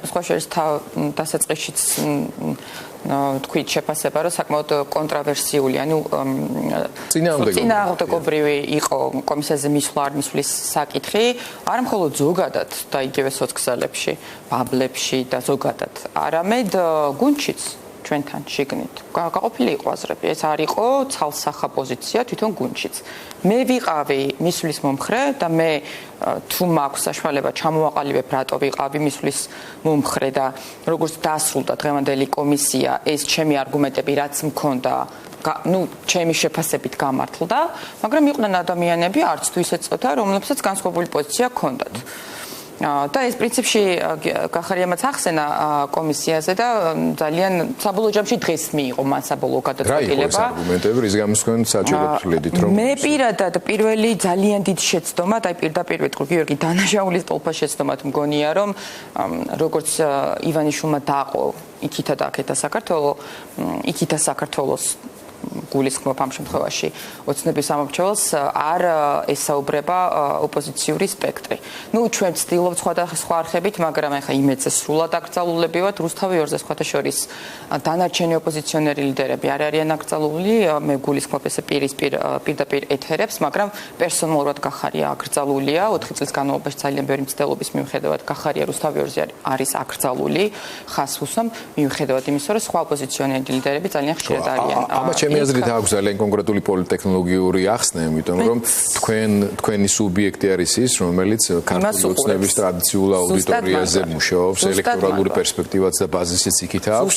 სხვა შორის დასაწყისშიც თქვით შეფასება, რომ საკმაოდ კონტრავერსიული, ანუ წინააღმდეგობრივი იყო კომისიაზე მისვლა არ მისვლის საკითხი, არა მხოლოდ ზოგადად და იგივე სოცგზალებში, ბაბლებში და ზოგადად, არამედ გუნდშიც ჩვენთან შიგნით. გაყოფილი იყო აზრები. ეს არ იყო ცალსახა პოზიცია თვითონ გუნდშიც. მე ვიყავი მისვლის მომხრე და მე თუ მაქვს საშუალება ჩამოვაყალიბებ რატო ვიყავი მისვლის მომხრე და როგორც დასრულდა დღევანდელი კომისია ეს ჩემი არგუმენტები რაც მქონდა ჩემი შეფასებით გამართლდა, მაგრამ იყვნენ ადამიანები არც თუ ისეთ წოთა რომლებსაც განსხვავებული პოზიცია ჰქონდათ. და ეს პრინციპში გახარიამაც ახსენა კომისიაზე და ძალიან საბოლოო ჯამში დღეს მიიღო მან საბოლოო გადაწყვეტილება. რა იყო ეს არგუმენტები, რის გამოსხმენ საჭიროებს ვლებდით რომ მე პირადად პირველი ძალიან დიდ შეცდომა და პირდაპირ ვიტყვი გიორგი დანაშაულის ტოლფა შეცდომად მგონია რომ როგორც ივანიშვილმა დაყო იქითა და აქეთა საქართველოს გულისხმობ ამ შემთხვევაში ოცნების სამმართველოს არ ესაუბრება ოპოზიციური სპექტრი. ჩვენ ვცდილობთ სხვადასხვა არხებით, მაგრამ ახლა იმედზე სრულად აკრძალულები ვართ რუსთავი ორზე სხვათა შორის დანარჩენი ოპოზიციონერი ლიდერები არ არიან აკრძალული, მე გულისხმობ ესე პირდაპირ ეთერებს, მაგრამ პერსონალურად გახარია აკრძალულია 4 წლის განმავლობაში ძალიან ბევრი მცდელობის მიუხედავად გახარია რუსთავი ორზე არის აკრძალული ხასუსამ მიუხედავად იმისა, რომ სხვა ოპოზიციონერი ლიდერები ძალიან ხშირად არიან. ჩემი აზრით აქვს ძალიან კონკრეტული პოლიტექნოლოგიური ახსნა, იმიტომ რომ თქვენი სუბიექტი არის ის, რომელიც ქართული ოცნების ტრადიციულ აუდიტორიაზე მუშაობს, ელექტორალური პერსპექტივაც და ბაზისიც იქით აქვს.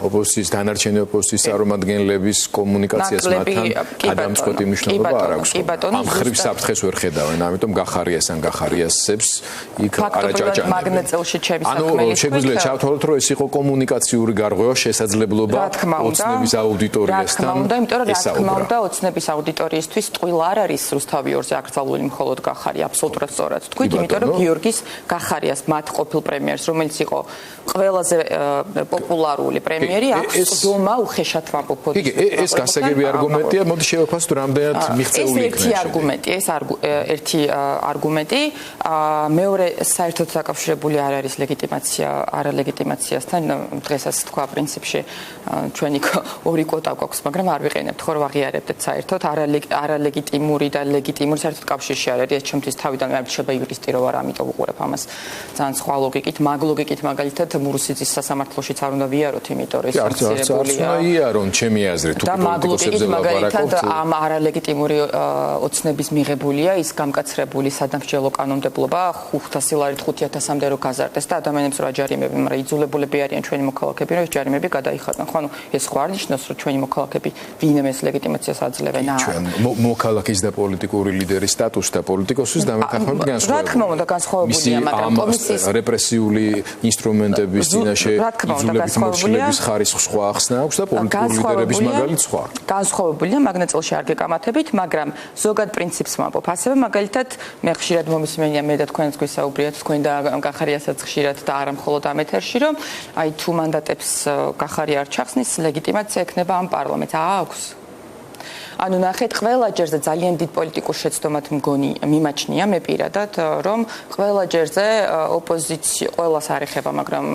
ოპოზიციის დანარჩენი ოპოზიციის წარმომადგენლების კომუნიკაციას მათთან გადამწყვეტი მნიშვნელობა არ აქვს. ამ ხრივ საფრთხეს ვერ ხედავენ, ამიტომ გახარიას ან გახარიასებს იქ არაჭაჭანებენ. მაგნეწელში ჩემი საქმე ანუ შეგვიძლია ჩავთვალოთ, რომ ეს იყო კომუნიკაციური გარღვევა შესაძლებლობა ოცნების აუდიტორიას იმიტომ რომ რა თქმა უნდა ოცნების აუდიტორიისთვის ტყუილ არ არის რუსთავი ორზე აკრძალული მხოლოდ გახარია აბსოლუტურად სწორად თქვით, იმიტომ რომ გიორგის გახარიას მათ ყოფილ პრემიერს, რომელიც იყო ყველაზე პოპულარული პრემიერი, აქვს წვდომა უხეშად ვამბობ. ეს გასაგები არგუმენტია, მოდი შევაფასოთ რამდენად მიღწეული იქნება. ეს ერთი არგუმენტი, მეორე საერთოდ დაკავშირებული არ არის არალეგიტიმაციასთან, დღესაც თქვა პრინციპში ჩვენი ორი კვოტა გვაქვს, მაგრამ არ ვიყენებთ ხო რომ აღიარებდეთ საერთოდ არალეგიტიმური და ლეგიტიმური საერთოდ კავშირში არ არის. ეს ჩემთვის თავიდანვე არ შეიძლება იურისტი რო ვარ, ამიტომ უყურებ ამას ძალიან სხვა ლოგიკით, მაგ ლოგიკით მაგალითად მურუსიძის სასამართლოშიც არ უნდა ვიაროთ, იმიტომ რომ ეს არც იარონ ჩემი აზრით თუ პოლიტიკოსებზე მაგალითად ამ არალეგიტიმური ოცნების მიღებულია ის გამკაცრებული სადამსჯელო კანონმდებლობა 500 ლარით 5000-მდე რო გაზარდეს და ადამიანებს რა ჯარიმები, მაგრამ იძულებულები არიან ჩვენი მოქალაქეები, რომ ეს ჯარიმები გადაიხადონ. ხო, ეს ხო არ ნიშნავს, რომ ჩვენი მოქალაქეები ვინმეს ლეგიტიმაციას აძლევენ. ჩვენ მოქალაქის და პოლიტიკური ლიდერის სტატუსს და პოლიტიკოსის დამეთანხმებით განსხვავებულია. რა თქმა უნდა განსხვავებულია, მაგრამ კომისიის რეპრესიული ინსტრუმენტების წინაშე იძულებით მოხსნების ხარისხს სხვა ახსნა აქვს და პოლიტიკური ლიდერების მაგალითად სხვა. განსხვავებულია, მაგნეწელში არ გეკამათებით, მაგრამ ზოგად პრინციპს ვამბობ. ასევე მაგალითად მე ხშირად მომისმენია მე და თქვენს გვისაუბრიათ, თქვენ და გახარიასაც ხშირად და არა მხოლოდ ამ ეთერში, რომ აი თუ მანდატებს გახარია არ ჩახსნის, ლეგიტიმაცია ექნება ამ პარლამენტს. აქვს. ანუ ნახეთ, ყველა ჯერზე ძალიან დიდ პოლიტიკურ შეცდომად მიმაჩნია მე პირადად, რომ ყველა ჯერზე ოპოზიცია ყველას არ ეხება, მაგრამ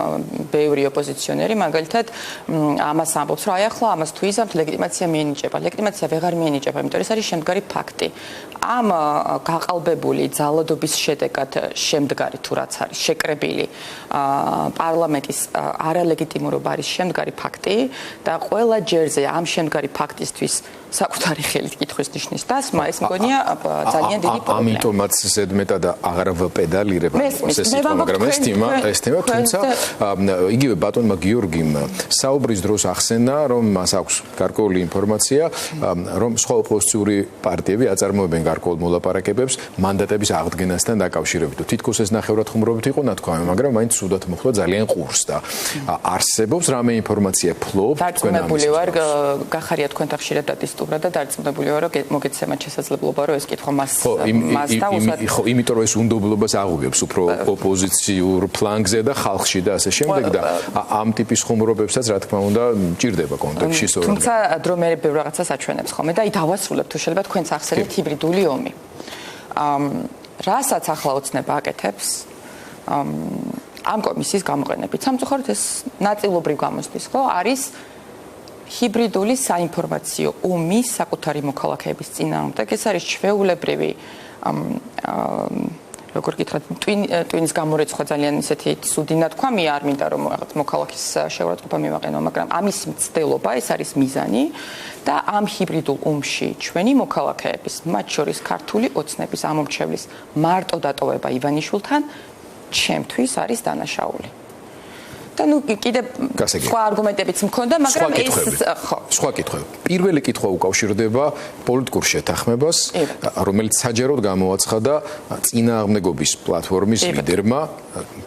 ბევრი ოპოზიციონერი მაგალითად ამას ამბობს, რომ აი ახლა ამას თუ იზამთ, ლეგიტიმაცია მიენიჭება. ლეგიტიმაცია ვეღარ მიენიჭება, იმიტომ რომ ეს არის შემდგარი ფაქტი. ამ გაყალბებული ძალადობის შედეგად შემდგარი თუ რაც არის შეკრებილი პარლამენტის არალეგიტიმურობა არის შემდგარი ფაქტი და ყველა ჯერზე ამ შემდგარი ფაქტისთვის საკუთარი ხელით კითხვის ნიშნის დასმა, ეს მგონია ძალიან დიდი პრობლემა. ამიტომაც ზედმეტად აღარ ვპედალირებ ეს სიტყვა, მაგრამ ეს თემა, თუმცა იგივე ბატონმა გიორგიმ საუბრის დროს ახსენა, რომ მას აქვს გარკვეული ინფორმაცია, რომ სხვა ოპოზიციური პარტიები აწარმოებენ გარკვეულ მოლაპარაკებებს მანდატების აღდგენასთან დაკავშირებით. თითქოს ეს ნახევრად ხუმრობით იყო ნათქვამი, მაგრამ მაინც სუდად მოხდა ძალიან ყურს და არსებობს რამე ინფორმაცია ფლობს თქვენ ამის. დარწმუნებული ვარ, გახარია თქვენთან ხშირად დადისტურა და დარწმუნებული ვარ, რომ მოგეცემათ შესაძლებლობა, რომ ეს კითხვა მას და ხო, იმიტომ რომ ეს უნდობლობას აღუგებს უფრო ოპოზიციურ ფლანგზე და ხალხში და ასე შემდეგ და ამ ტიპის ხუმრობებსაც რა თქმა უნდა ჭირდება კონტექსტში სწორად. თუმცა დრო მე ბევრ რაღაცას აჩვენებს ხოლმე და აი დავასრულებთ თუ შეიძლება თქვენს ახსენეთ ჰიბრიდული ომი. რასაც ახლა ოცნება აკეთებს ამ კომისიის გამოყენებით. სამწუხაროდ ეს ნაწილობრივ გამოსდის, ხო, არის ჰიბრიდული საინფორმაციო ომის საკუთარი მოქალაქეების წინააღმდეგ. ეს არის ჩვეულებრივი როგორ გითხრათ, ტვინის გამორიცხვა ძალიან ისეთი ცუდი ნათქვამი არ მინდა რომ რაღაც მოქალაქის შეურაცხყოფა მივაყენო, მაგრამ ამის მცდელობა ეს არის მიზანი და ამ ჰიბრიდულ ომში ჩვენი მოქალაქეების, მათ შორის ქართული ოცნების ამომრჩევლის მარტო დატოვება ივანიშვილთან ჩემთვის არის დანაშაული. და ნუ კიდე სხვა არგუმენტებიც მქონდა, მაგრამ ეს სხვა კითხვები. პირველი კითხვა უკავშირდება პოლიტიკურ შეთანხმებას, რომელიც საჯაროდ გამოაცხადა წინააღმდეგობის პლატფორმის ლიდერმა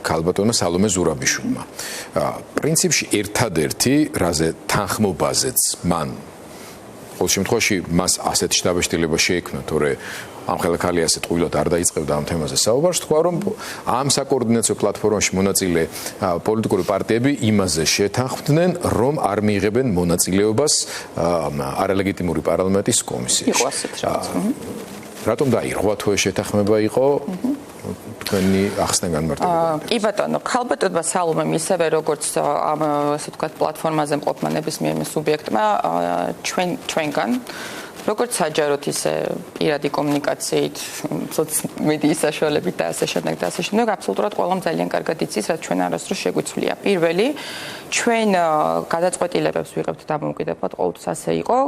ქალბატონმა სალომე ზურაბიშვილმა. პრინციპში ერთადერთი, რაზე თანხმობაზეც მან ყოველ შემთხვევაში მას ასეთ შთაბეჭდილება შეექმნა, თორე ამ ხელქალი ასეთ ყვილად არ დაიწყებდა ამ თემაზე საუბარს, თქვა რომ ამ საკოორდინაციო პლატფორმაში მონაწილე პოლიტიკური პარტიები იმაზე შეთანხმდნენ, რომ არ მიიღებენ მონაწილეობას არალეგიტიმური პარლამენტის კომისიაში. იყო ასეთ რაღაც. რატომ დაირღვა თუ ეს შეთანხმება იყო? თქვენი ახსნა განმარტება. კი ბატონო, ქალბატონმა სალომემ ისევე როგორც ამ ასე ვთქვათ პლატფორმაზე მყოფმა ნებისმიერ სუბიექტმა ჩვენგან როგორც საჯაროდ ისე პირადი კომუნიკაციით, მედიის საშუალებით და ასე შემდეგ, აბსოლუტურად ყველამ ძალიან კარგად იცის, რაც ჩვენ არასდროს შეგვიცვლია. პირველი, ჩვენ გადაწყვეტილებებს ვიღებთ დამოუკიდებლად, ყოველთვის ასე იყო,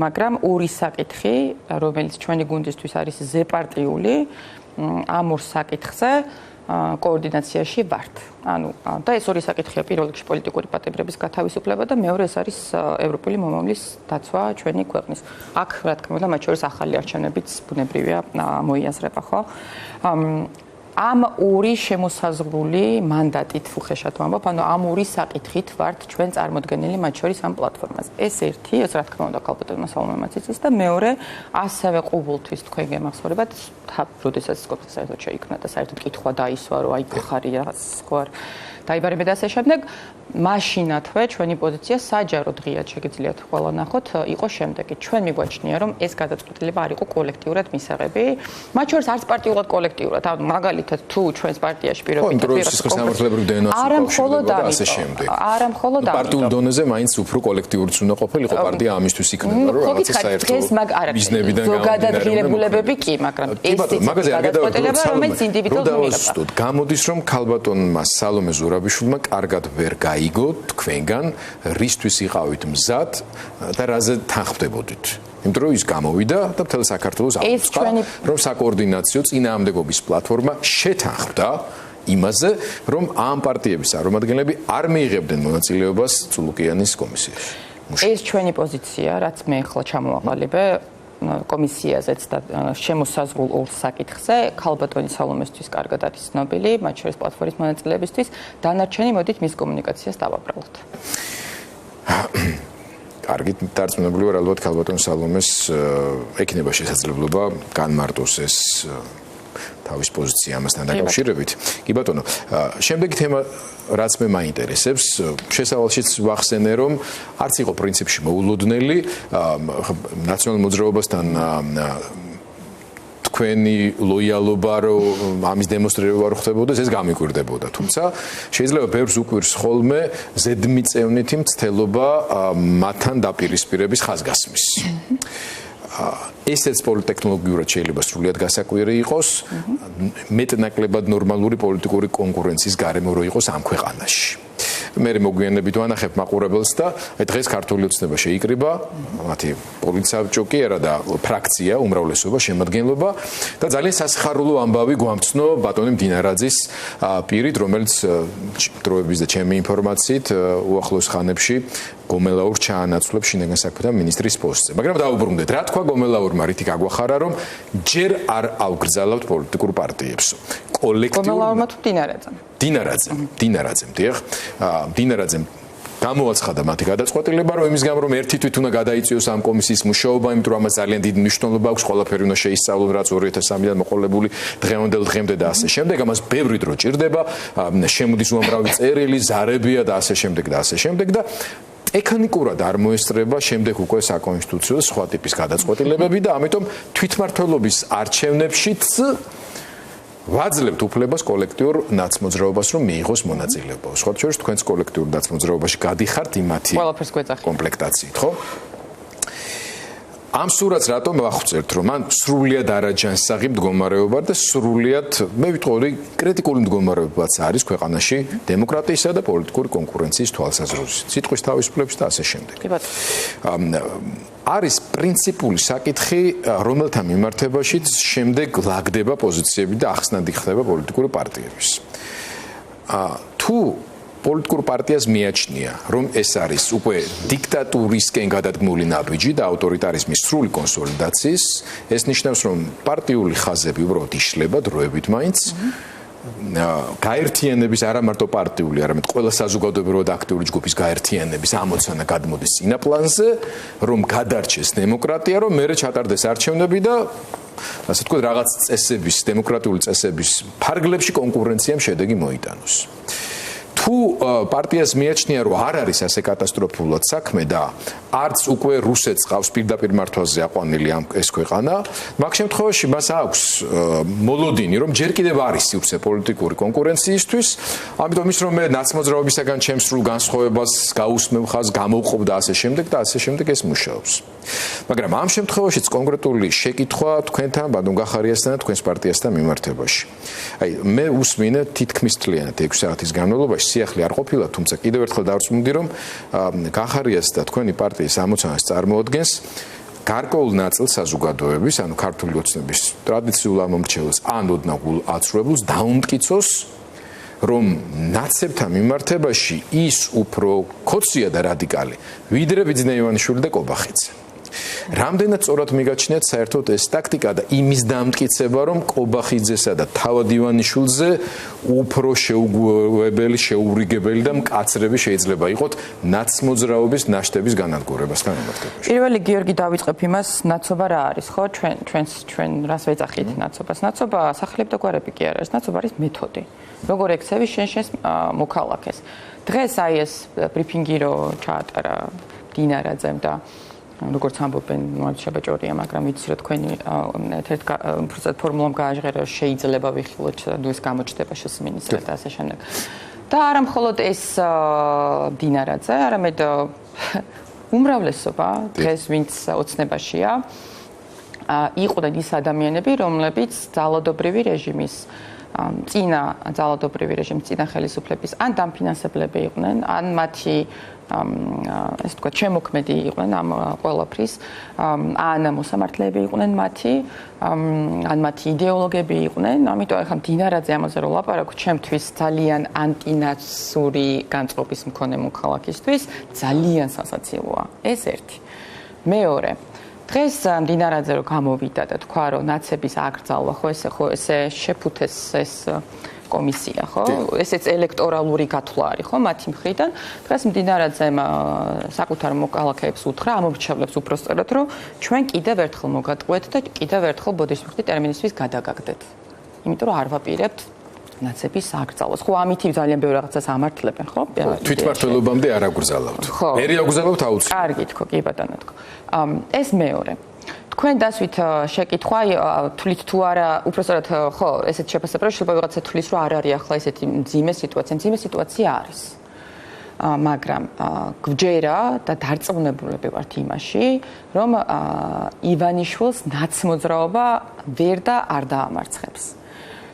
მაგრამ ორი საკითხი, რომელიც ჩვენი გუნდისთვის არის ზეპარტიული, ამ ორ საკითხზე კოორდინაციაში ვართ. ანუ და ეს ორი საკითხია პირველ რიგში პოლიტიკური პატიმრების გათავისუფლება და მეორე ეს არის ევროპული მომავლის დაცვა ჩვენი ქვეყნის. აქ რა თქმა უნდა მათ შორის ახალი არჩევნებიც ბუნებრივია მოიაზრება, ხო? ამ ორი შემოსაზღვრული მანდატით უხეშად ვამბობ, ანუ ამ ორი საკითხით ვართ ჩვენ წარმოდგენილი მათ შორის ამ პლატფორმაზე. ეს ერთი, ეს რა თქმა უნდა ქალბატონმა სალომემაც იცის და მეორე, ასევე ყოველთვის თქვენ გემახსოვრებათ, როდესაც საერთოდ შეიქმნა და საერთოდ კითხვა დაისვა, რომ აი ხარი რაღაც სხვა დაიბარებე და ასე შემდეგ, მაშინათვე ჩვენი პოზიცია საჯაროდ ღიად შეგიძლიათ ყველა ნახოთ, იყო შემდეგი. ჩვენ მიგვაჩნია, რომ ეს გადაწყვეტილება არ იყო კოლექტიურად მისაღები, მათ შორის არც პარტიულად კოლექტიურად. ანუ მაგალითად, თუ ჩვენს პარტიაში პირობითად არა მხოლოდ ასე შემდეგ. არა მხოლოდ ამიტომ. პარტიულ დონეზე მაინც უფრო კოლექტიურიც უნდა ყოფილიყო პარტია ამისთვის იქნება, რომ რაღაცა საერთო მიზნებიდან ზოგადად ღირებულებები კი, მაგრამ ეს გადაწყვეტილება რომელიც ინდივიდუალურად მიიღება. გამოდის, რომ ქალბატონმა სალომე ზურაბიშვილმა კარგად ვერ გაიგო თქვენგან რისთვის იყავით მზად და რაზე თანხმდებოდით. იმიტომ რომ ის გამოვიდა და მთელ საქართველოს აღწერა, რომ საკოორდინაციო წინააღმდეგობის პლატფორმა შეთანხმდა იმაზე, რომ ამ პარტიების წარმომადგენლები არ მიიღებდნენ მონაწილეობას წულუკიანის კომისიაში. ეს ჩვენი პოზიცია, რაც მე ახლა ჩამოვაყალიბე კომისიაზეც და შემოსაზღვრულ ორ საკითხზე, ქალბატონი სალომესთვის კარგად არის ცნობილი, მათ შორის პლატფორმის მონაწილეებისთვის, დანარჩენი მოდით მის კომუნიკაციას დავაბრალოთ. კარგით, დარწმუნებული ვარ, ალბათ ქალბატონ სალომეს ექნება შესაძლებლობა განმარტოს ეს თავის პოზიცია ამასთან დაკავშირებით. კი ბატონო, შემდეგი თემა რაც მე მაინტერესებს, შესავალშიც ვახსენე, რომ არც იყო პრინციპში მოულოდნელი ნაციონალურ მოძრაობასთან თქვენი ლოიალობა, რომ ამის დემონსტრირება არ ხდებოდეს, ეს გამიკვირდებოდა. თუმცა შეიძლება ბევრს უკვირს ხოლმე ზედმიწევნითი მცდელობა მათთან დაპირისპირების ხაზგასმის. ესეც პოლიტექნოლოგიურად შეიძლება სრულიად გასაკვირი იყოს, მეტნაკლებად ნორმალური პოლიტიკური კონკურენციის გარემო რო იყოს ამ ქვეყანაში. მე მოგვიანებით ვანახებ მაყურებელს და დღეს ქართული ოცნება შეიკრიბა, მათი პოლიტსაბჭო კი არა და ფრაქცია, უმრავლესობა, შემადგენლობა და ძალიან სასიხარულო ამბავი გვამცნო ბატონი მდინარაძის პირით, რომელიც დროების და ჩემი ინფორმაციით უახლოს ხანებში გომელაურ ჩაანაცვლებს შინაგან საქმეთა მინისტრის პოსტზე. მაგრამ დაუბრუნდეთ, რა თქვა გომელაურმა რითი გაგვახარა, რომ ჯერ არ ავგრძალავთ პოლიტიკურ პარტიებს. გომელაურმა თუ დინარაძემ. დინარაძემ, დიახ. დინარაძემ გამოაცხადა მათი გადაწყვეტილება, რომ იმის გამო რომ ერთი თვით უნდა გადაიწიოს ამ კომისიის მუშაობა, იმიტომ რომ ამას ძალიან დიდი მნიშვნელობა აქვს, ყველაფერი უნდა შეისწავლონ, რაც 2003-დან მოყოლებული დღევანდელ დღემდე და ასე შემდეგ. ამას ბევრი დრო ჭირდება, შემოდის უამრავი წერილი, ზარებია და ასე შემდეგ და ასე შემდეგ და ტექნიკურად არ მოესწრება შემდეგ უკვე საკონსტიტუციო სხვა ტიპის გადაწყვეტილებები და ამიტომ თვითმმართველობის არჩევნებშიც ვაძლევთ უფლებას კოლექტიურ ნაცმოძრაობას რომ მიიღოს მონაწილეობა. სხვა შორის თქვენს კოლექტიურ ნაცმოძრაობაში გადიხართ იმათი კომპლექტაციით, ხო? ამ სურათს რატომ ვახუცებთ, რომ მან სრულიად არაჯანსაღი მდგომარეობა და სრულიად, მე ვიტყოდი, კრიტიკული მდგომარეობაც არის ქვეყანაში დემოკრატიისა და პოლიტიკური კონკურენციის თვალსაზრისით. სიტყვის თავისუფლების და ასე შემდეგ. არის პრინციპული საკითხი, რომელთა მიმართებაშიც შემდეგ ლაგდება პოზიციები და ახსნად იხდება პოლიტიკური პარტიების. თუ პოლიტიკურ პარტიას მიაჩნია, რომ ეს არის უკვე დიქტატურისკენ გადადგმული ნაბიჯი და ავტორიტარიზმის სრული კონსოლიდაციის, ეს ნიშნავს, რომ პარტიული ხაზები უბრალოდ იშლება დროებით მაინც. გაერთიანების არა მარტო პარტიული, არამედ ყველა საზოგადოებრივ და აქტიური ჯგუფის გაერთიანების ამოცანა გადმოდის წინაპლანზე, რომ გადარჩეს დემოკრატია, რომ მერე ჩატარდეს არჩევნები და ასე ვთქვათ, რაღაც წესების, დემოკრატიული წესების ფარგლებში კონკურენციამ შედეგი მოიტანოს. თუ პარტიას მიაჩნია, რომ არ არის ასე კატასტროფულად საქმე და არც უკვე რუსეთს ყავს პირდაპირ მართვაზე აყვანილი ეს ქვეყანა, მაგ შემთხვევაში მას აქვს მოლოდინი, რომ ჯერ კიდევ არის სივრცე პოლიტიკური კონკურენციისთვის, ამიტომ ის რომ მე ნაცმოძრაობისაგან ჩემს სრულ განსხვავებას გაუსმევ ხაზს, გამოვყოფ და ასე შემდეგ და ასე შემდეგ ეს მუშაობს. მაგრამ ამ შემთხვევაშიც კონკრეტული შეკითხვა თქვენთან, ბატონ გახარიასთან და თქვენს პარტიასთან მიმართებაში. აი, მე უსმინე თითქმის მთლიანად 6 საათის განმავლობაში სიახლე არ ყოფილა, თუმცა კიდევ ერთხელ დავწმუნდი, რომ გახარიას და თქვენი პარტიის ამოცანას წარმოადგენს გარკვეულ ნაწილს საზოგადოების, ანუ ქართული ოცნების ტრადიციულ ამომრჩეველს, ან ოდნავ აცრუებულს დაუმტკიცოს, რომ ნაცებთან მიმართებაში ის უფრო ქოცია და რადიკალი, ვიდრე ბიძინა ივანიშვილი და კობახიძე. რამდენად სწორად მიგაჩნიათ საერთოდ ეს ტაქტიკა და იმის დამტკიცება, რომ კობახიძესა და თავად ივანიშვილზე უფრო შეუგუებელი, შეურიგებელი და მკაცრები შეიძლება იყოთ ნაცმოძრაობის ნაშთების განადგურებასთან მიმართებაში. პირველი გიორგი დავიწყებ იმას, ნაცობა რა არის, ხო? ჩვენ რას ვეძახით ნაცობას? ნაცობა სახლებდა და გვარები კი არ არის, ნაცობა არის მეთოდი. როგორ ექცევი შენს მოქალაქეს. დღეს აი ეს ბრიფინგი რო ჩაატარა დინარაძემ და როგორც ამბობენ, შაბაჭორია, მაგრამ ვიცი რომ თქვენი ერთ ფორმულამ გააჟღერა, შეიძლება ვიხილოთ და ეს გამოჩნდება შესმინისტრად და ასე შემდეგ. და არა მხოლოდ ეს დინარაძე, არამედ უმრავლესობა დღეს ვინც ოცნებაშია, იყვნენ ის ადამიანები, რომლებიც ძალადობრივი რეჟიმის წინა ძალადობრივი რეჟიმის წინა ხელისუფლების ან დამფინანსებლები იყვნენ, ან მათი ესე ვთქვათ, შემოქმედი იყვნენ ამ ყველაფრის, ან მოსამართლეები იყვნენ მათი, ან მათი იდეოლოგები იყვნენ. ამიტომ ახლა დინარაძე ამაზე რო ლაპარაკობ, ჩემთვის ძალიან ანტინაცური განწყობის მქონე მოქალაქისთვის ძალიან სასაცილოა. ეს ერთი. მეორე, დღეს დინარაძე რო გამოვიდა და თქვა, რომ ნაცების აკრძალვა, ხო ესე შეფუთეს ეს კომისია, ხო? ესეც ელექტორალური გათვლა არის, ხო, მათი მხრიდან. დღეს დინარაძემ საკუთარ მოქალაქეებს უთხრა, ამომრჩევლებს უпроსტად, რომ ჩვენ კიდევ ერთხელ მოგატყვეთ და კიდევ ერთხელ ბოდიშმხრი ტერმინისთვის გადაგაგდეთ. იმიტომ რომ არ ვაპირებთ ნაცების აკრძალვას. ხო, ამითი ძალიან ბევრი რაღაცას ამართლებენ, ხო? თვითმართველობამდე არ აგრძალავთ. მერე აგრძალავთ აუცილებლად. კარგი თქო, კი ბატონო თქო. ეს მეორე. თქვენ დასვით შეკითხვა, თვლით თუ არა, უпроსტად ხო, ესეთ შეფასება, რომ შეიძლება ვიღაცა თვლის, რომ არ არის ახლა ესეთი მძიმე სიტუაცია არის. მაგრამ გვჯერა და დარწმუნებულები ვართ იმაში, რომ ივანიშვილს ნაცმოძრაობა ვერ და არ დაამარცხებს.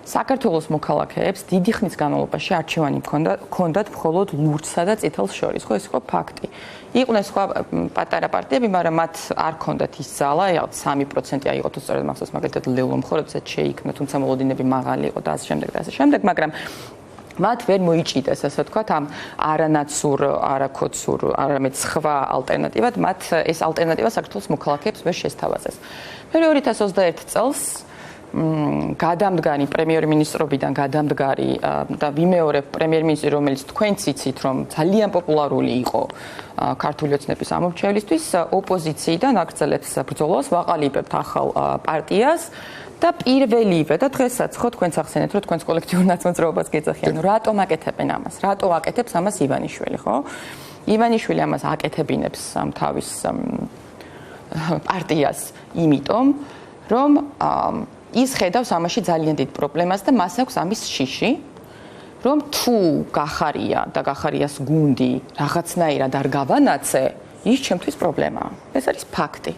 საქართველოს მოქალაქეებს დიდი ხნის განმავლობაში არჩევანი ჰქონდათ მხოლოდ ლურჯსა და წითელს შორის, ხო, ეს იყო ფაქტი. იყვნენ სხვა პატარა პარტიები, მაგრამ მათ არ ჰქონდათ ის ძალა, 3% იყო თუ სწორედ მახსოვს, მაგალითად ლეულო მხოლოდაც შეიქმნა, თუმცა მოლოდინები მაღალი იყო და ასე შემდეგ, მაგრამ მათ ვერ მოიჭიდეს, ასე ვთქვათ, ამ არანაცურ, არაქოცურ, არამედ სხვა ალტერნატივად, მათ ეს ალტერნატივა საქართველოს მოქალაქეებს ვერ შესთავაზეს. მე 2021 წელს გადამდგარი პრემიერ-მინისტრობიდან გადამდგარი და ვიმეორებ პრემიერ-მინისტრი, რომელიც თქვენც იცით, რომ ძალიან პოპულარული იყო ქართული ოცნების ამომრჩევლისთვის, ოპოზიციიდან აგრძელებს ბრძოლას, ვაყალიბებთ ახალ პარტიას და პირველივე და დღესაც ხო თქვენც ახსენეთ, რომ თქვენს კოლექტიურ ნაცმოძრაობას გეძახიან, რატომ აკეთებენ ამას? რატო აკეთებს ამას ივანიშვილი, ხო? ივანიშვილი ამას აკეთებინებს თავის პარტიას, იმიტომ რომ ის ხედავს ამაში ძალიან დიდ პრობლემას და მას აქვს ამის შიში, რომ თუ გახარია და გახარიას გუნდი რაღაცნაირად არ გავანაცე, ის ჩემთვის პრობლემაა. ეს არის ფაქტი.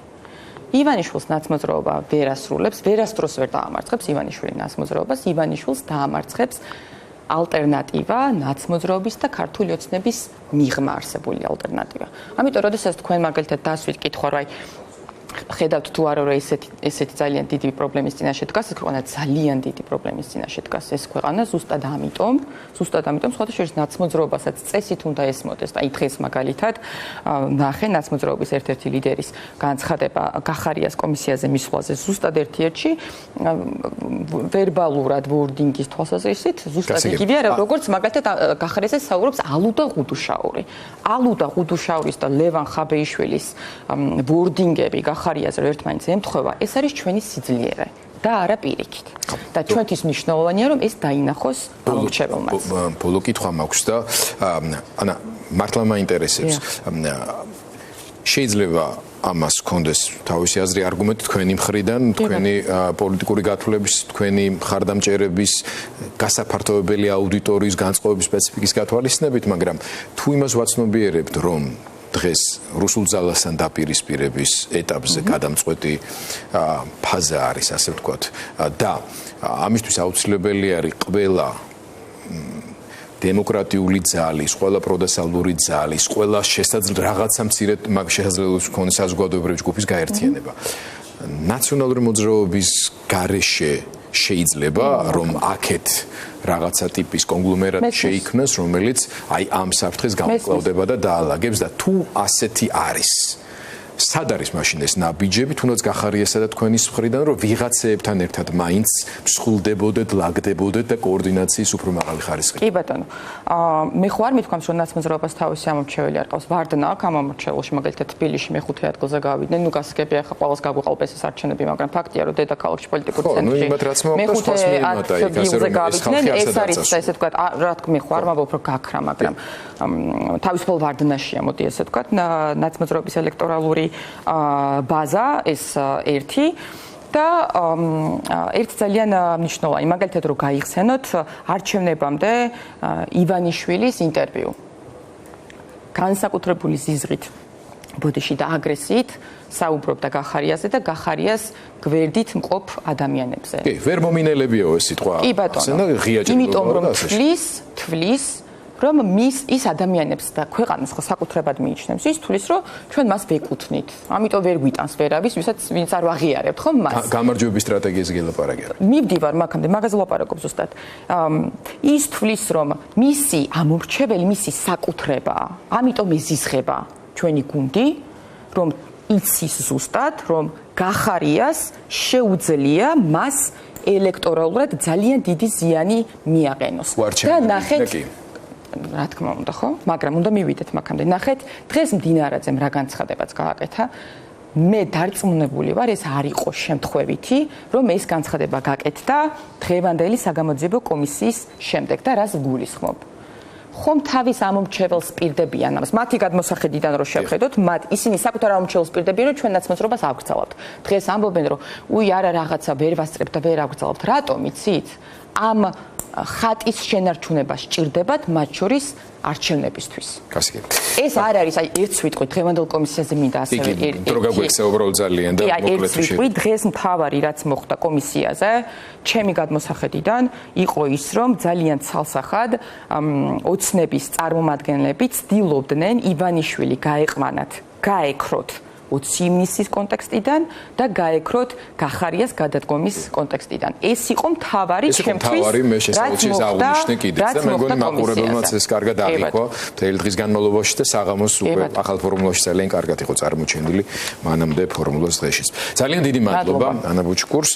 ივანიშვილს ნაცმოძრაობა ვერ ასრულებს, ვერასდროს ვერ დაამარცხებს ივანიშვილი ნაცმოძრაობას, ივანიშვილს დაამარცხებს ალტერნატივა ნაცმოძრაობის და ქართული ოცნების მიღმა არსებული ალტერნატივა. ამიტომ, როდესაც თქვენ მაგალითად დასვით კითხვა, რომ ხედავთ თუ არა რომ ესეთი ძალიან დიდი პრობლემის წინაშე დგას, ეს ქვეყანა ძალიან დიდი პრობლემის წინაშე დგას. ეს ქვეყანა ზუსტად ამიტომ სხვათა შორის ნაცმოძრაობასაც წესით უნდა ესმოდეს. აი დღეს მაგალითად ნახე ნაცმოძრაობის ერთ-ერთი ლიდერის განცხადება გახარიას კომისიაზე მისვლაზე ზუსტად ერთ-ერთში ვერბალურად ვორდინგის თვალსაზრისით ზუსტად იგივეა, როგორც მაგალითად გახარიაზე საუბრობს ალუდა ღუდუშაური. ალუდა ღუდუშაურის და ლევან ხაბეიშვილის ვორდინგები ხარიაზე ერთმანეთს ემთხვევა, ეს არის ჩვენი სიძლიერე და არა პირიქით. და ჩვენთვის მნიშვნელოვანია რომ ეს დაინახოს ამორჩეველმაც. ბოლო კითხვა მაქვს და ანა მართლა მაინტერესებს. შეიძლება ამას კონდეს თავისი აზრი არგუმენტი თქვენი მხრიდან, თქვენი პოლიტიკური გათვლების, თქვენი მხარდამჭერების, გასაფართოებელი აუდიტორიის განწყობების სპეციფიკის გათვალისწინებით, მაგრამ თუ იმას ვაცნობიერებთ, რომ დღეს რუსულ ძალასთან დაპირისპირების ეტაპზე გადამწყვეტი ფაზა არის, ასე ვთქვათ, და ამისთვის აუცილებელი არის ყველა დემოკრატიული ძალის, ყველა პროდასალვური ძალის, ყველა რაღაცა მცირე მაგ შესაძლებლობის მქონე საზოგადოებრივი ჯგუფის გაერთიანება. ნაციონალური მოძრაობის გარეშე შეიძლება რომ აქეთ რაღაცა ტიპის კონგლომერატი შეიქმნას, რომელიც აი ამ საფრთხეს გამოკლავდება და დაალაგებს და თუ ასეთი არის. სად არის მაშინ ეს ნაბიჯები, თუნდაც გახარიასა და თქვენის მხრიდან, რომ ვიღაცეებთან ერთად მაინც მსხვილდებოდეთ, ლაგდებოდეთ და კოორდინაციის უფრო მაღალი ხარისხი. კი ბატონო. მე ხო არ მithქვამს, რომ ნაცმოძრაობას თავისი ამორჩეველი არ ყავს. ვარდნა აქ ამ ამორჩეველში, მაგალითად თბილისში მეხუთე ადგილზე გავიდნენ. ნუ გასაგებია ხა ყველას გაგვიყალბეს ეს არჩევნები, მაგრამ ფაქტია, რომ დედაქალაქში პოლიტიკური ცენტრში მეხუთე ადგილზე გავიდნენ. ეს არის ესე ვთქვათ, რა თქმა უნდა, არ მაბობ, რომ გაქრა, მაგრამ თავისუფალ ვარდნაშია, მოდი ესე ვთქვათ, ნაცმოძრაობის ელექტორალური ბაზა ეს ერთი და ერთი ძალიან მნიშვნელოვანი მაგალითად რომ გაიხსენოთ არჩევნებამდე ივანიშვილის ინტერვიუ განსაკუთრებული ზიზღით ბოდიში და აგრესიით საუბრობდა გახარიაზე და გახარიას გვერდით მყოფ ადამიანებზე. კი, ვერ მომინელებიო ეს სიტყვა. კი ბატონო. იმიტომ რომ თვლის რომ ის ადამიანებს და ქვეყანას ხო საკუთრებად მიიჩნევს, ის თulis რომ ჩვენ მას ვეკუთვნით. ამიტომ ვერ გვიტანს ვერავის, ვინც არ ვაღიარებთ ხომ მას. გამარჯვების სტრატეგიაზე გელაპარაკეთ. მივდივარ მაგამდე, მაგაზე ლაპარაკობ ზუსტად. ის თulis რომ მისი ამორჩეველი, მისი საკუთრებაა. ამიტომ ეზიზღება ჩვენი გუნდი, რომ იცის ზუსტად, რომ გახარიას შეუძლია მას ელექტორალურად ძალიან დიდი ზიანი მიაყენოს. და ნახეთ რა თქმა უნდა ხო, მაგრამ უნდა მივიდეთ მაგამდე. ნახეთ, დღეს მდინარაძემ რა განცხადებაც გააკეთა. მე დარწმუნებული ვარ, ეს არ იყო შემთხვევითი, რომ ეს განცხადება გაკეთდა დღევანდელი საგამოძიებო კომისიის შემდეგ და რას გულისხმობ. ხომ თავის ამომრჩეველს პირდებიან ამას. მათი გადმოსახედიდან რო შევხედოთ, ისინი საკუთარ ამომრჩეველს პირდებიან, რომ ჩვენ ნაცმოძრაობას ავგრძალებთ. დღეს ამბობენ, რომ უი არა რაღაცა ვერ ვასწრებთ და ვერ ავგრძალებთ. რატომ იცით? ამ ხატის შენარჩუნება სჭირდებათ მათ შორის არჩევნებისთვის. ეს არ არის, აი ერთს ვიტყვი დღევანდელ კომისიაზე მინდა ასევე დრო გაგვექცა უბრალოდ ძალიან და მოკლედ ვიტყვი დღეს მთავარი რაც მოხდა კომისიაზე, ჩემი გადმოსახედიდან იყო ის, რომ ძალიან ცალსახად ოცნების წარმომადგენლები ცდილობდნენ ივანიშვილი გაეყვანათ, გაექროთ ოციმნისის კონტექსტიდან და გაექროთ გახარიას გადადგომის კონტექსტიდან. ეს იყო მთავარი ჩემთვის. თავარი მე შესაძლოა აღნიშნე კიდეც და მე მგონი მაყურებელმაც ეს კარგად აღიქვა მთელი დღის განმავლობაში და საღამოს უკვე ახალ ფორმულაში ძალიან კარგად იყო წარმოჩენილი მანამდე ფორმულას დღეშიც. ძალიან დიდი მადლობა ანა ბუჩკურს.